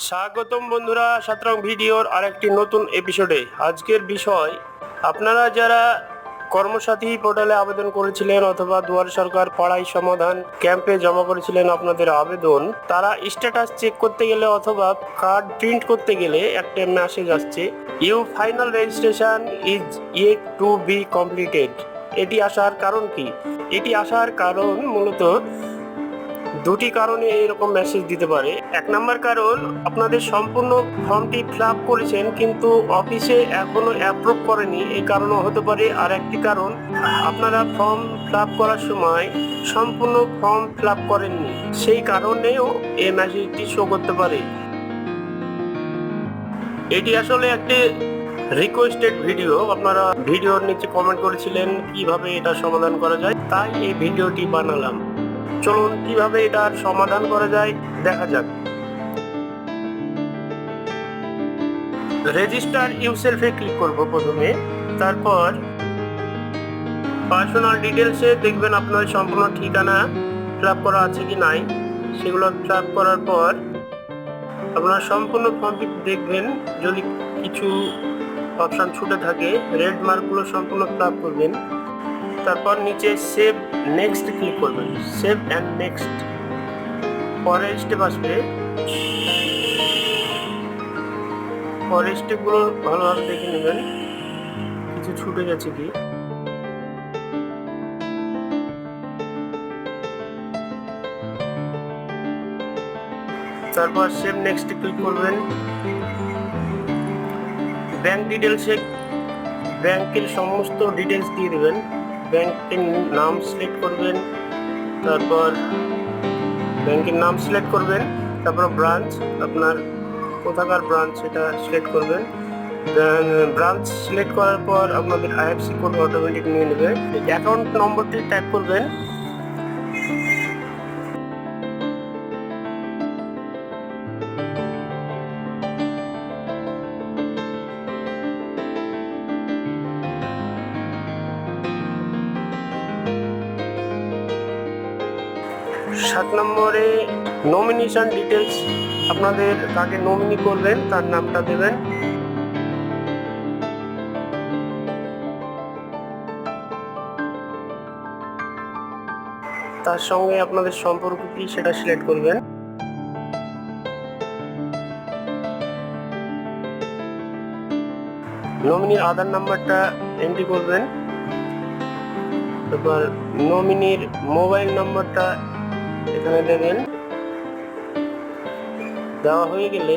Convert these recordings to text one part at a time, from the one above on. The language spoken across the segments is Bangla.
স্বাগতম বন্ধুরা সাতরং ভিডিওর আরেকটি নতুন এপিসোডে। আজকের বিষয়, আপনারা যারা কর্মসাথী পোর্টালে আবেদন করেছিলেন অথবা দুয়ারে সরকার পাড়াই সমাধান ক্যাম্পে জমা করেছিলেন আপনাদের আবেদন, তারা স্ট্যাটাস চেক করতে গেলে অথবা কার্ড প্রিন্ট করতে গেলে একটা মেসেজ আসছে, you final registration is yet to be completed. এটি আসার কারণ কি? এটি আসার কারণ মূলত দুটি কারণে এরকম মেসেজ দিতে পারে। এক নাম্বার কারণ, আপনাদের সম্পূর্ণ ফর্মটি ফিল আপ করেছেন কিন্তু অফিসে এখনো অ্যাপ্রুভ করেনি, এই কারণও হতে পারে। আর একটি কারণ, আপনারা ফর্ম ফিল আপ করার সময় সম্পূর্ণ ফর্ম ফিল আপ করেননি, সেই কারণেও এই মেসেজটি শো করতে পারে। এটি আসলে একটি রিকোয়েস্টেড ভিডিও। আপনারা ভিডিওর নিচে কমেন্ট করেছিলেন কিভাবে এটা সমাধান করা যায়, তাই এই ভিডিওটি বানালাম। চলুন কিভাবে এটার সমাধান করা যায় দেখা যাক। রেজিস্টার ইউরসেলফে ক্লিক করব প্রথমে, তারপর পার্সোনাল ডিটেলসে দেখবেন আপনার সম্পূর্ণ ঠিকানা ফিল আপ করা আছে কি নাই, সেগুলো ফিল আপ করার পর আপনার সম্পূর্ণ ফর্মটি দেখবেন। যদি কিছু অপশন ছুটে থাকে, রেড মার্কগুলো সম্পূর্ণ ফিল আপ করবেন। তারপর নিচে সেভ নেক্সট ক্লিক করবেন, সেভ অ্যান্ড নেক্সট। পরের স্টেপ আসবে, পরের স্টেপগুলো ভালোভাবে দেখে নেবেন কিছু ছুটে গেছে কি। তারপর সেভ নেক্সট ক্লিক করবেন। ব্যাংক ডিটেলসে ব্যাংকের সমস্ত ডিটেলস দিয়ে দেবেন। ব্যাংকের নাম সিলেক্ট করবেন, তারপর ব্যাংকের নাম সিলেক্ট করবেন, তারপর ব্রাঞ্চ, আপনার কোথাকার ব্রাঞ্চ সেটা সিলেক্ট করবেন। ব্রাঞ্চ সিলেক্ট করার পর আপনাদের আইএফসি কোড অটোমেটিক নিয়ে নেবে। অ্যাকাউন্ট নম্বরটি টাইপ করবেন। সাত নম্বরে নমিনেশন ডিটেলস, আপনাদের কাকে নমিনি করবেন তার নামটা দেবেন। তার সঙ্গে আপনাদের সম্পর্ক কি সেটা সিলেক্ট করবেন। নমিনির আধার নাম্বারটা এন্ট্রি করবেন। তারপর নমিনির মোবাইল নাম্বারটা এখানে দেবেন। দেওয়া হয়ে গেলে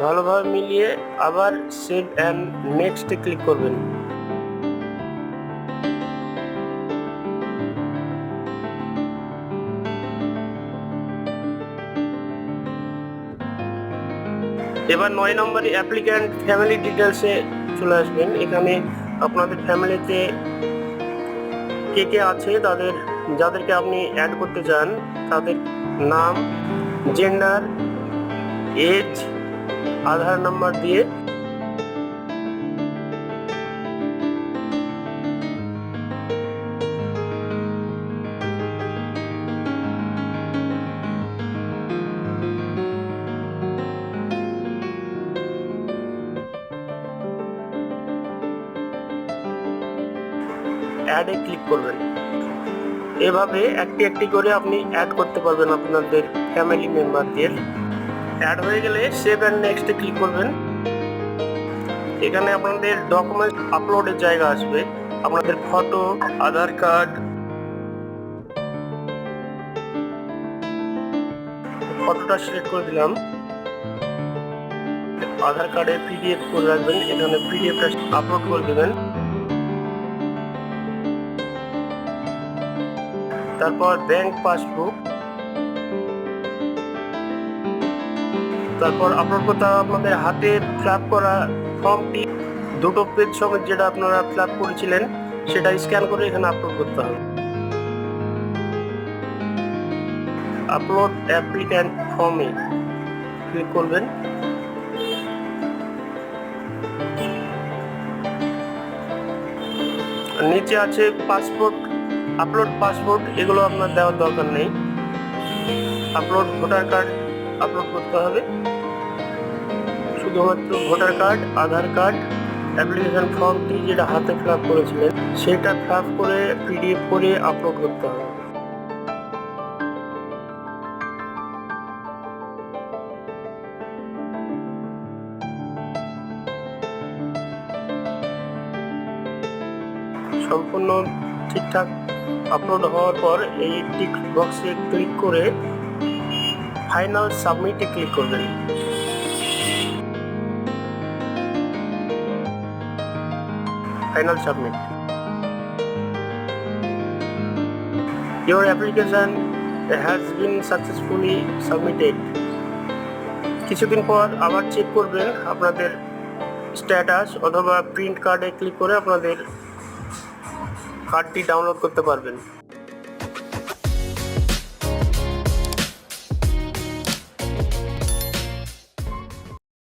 ভালোভাবে মিলিয়ে আবার সেভ অ্যান্ড নেক্সট ক্লিক করবেন। এবার 9 নম্বরে অ্যাপ্লিক্যান্ট ফ্যামিলি ডিটেলসে চলে আসবেন। এখানে আপনাদের ফ্যামিলিতে কে কে আছে, যাদেরকে আপনি অ্যাড করতে চান তাদের নাম, জেন্ডার, এজ, আধার নাম্বার দিয়ে অ্যাডে ক্লিক করবেন। এভাবে একটি একটি করে আপনি অ্যাড করতে পারবেন আপনাদের ফ্যামিলি মেম্বারদের। অ্যাড হয়ে গেলে সেভ অ্যান্ড নেক্সটে ক্লিক করবেন। এখানে আপনাদের ডকুমেন্ট আপলোডের জায়গা আসবে, আপনাদের ফটো, আধার কার্ড, ফটোটা সিলেক্ট করে দিলাম। আধার কার্ডে পিডিএফ করে রাখবেন, এখানে পিডিএফটা আপলোড করে দেবেন। তারপর ব্যাংক পাসবুক, তারপর আপলোড করতে হবে আপনাদের হাতে ফিল আপ করা ফর্মটি, দুটো পেজ সমেত যেটা আপনারা ফিল আপ করেছিলেন সেটা স্ক্যান করে এখানে আপলোড করতে হবে। আপলোড অ্যাপ্লিক্যান্ট ফর্মে ক্লিক করবেন। নিচে আছে পাসপোর্ট, আপলোড পাসপোর্ট, এগুলো আপনার দেওয়ার দরকার নেই। আপলোড ভোটার কার্ড আপলোড করতে হবে। শুধুমাত্র ভোটার কার্ড, আধার কার্ড, অ্যাপ্লিকেশন ফর্মটি যেটা হাতে ফিল আপ করেছিলেন সেটা ফিল আপ করে পিডিএফ করে আপলোড করতে হবে। সম্পূর্ণ ঠিকঠাক আপলোড হওয়ার পর এই টিক বক্সে ক্লিক করে ফাইনাল সাবমিটে ক্লিক করবেন। Final submit. Your application has been successfully submitted. কিছুদিন পর আবার চেক করবেন আপনাদের স্ট্যাটাস, অথবা প্রিন্ট কার্ডে ক্লিক করে আপনাদের কার্ডটি ডাউনলোড করতে পারবেন।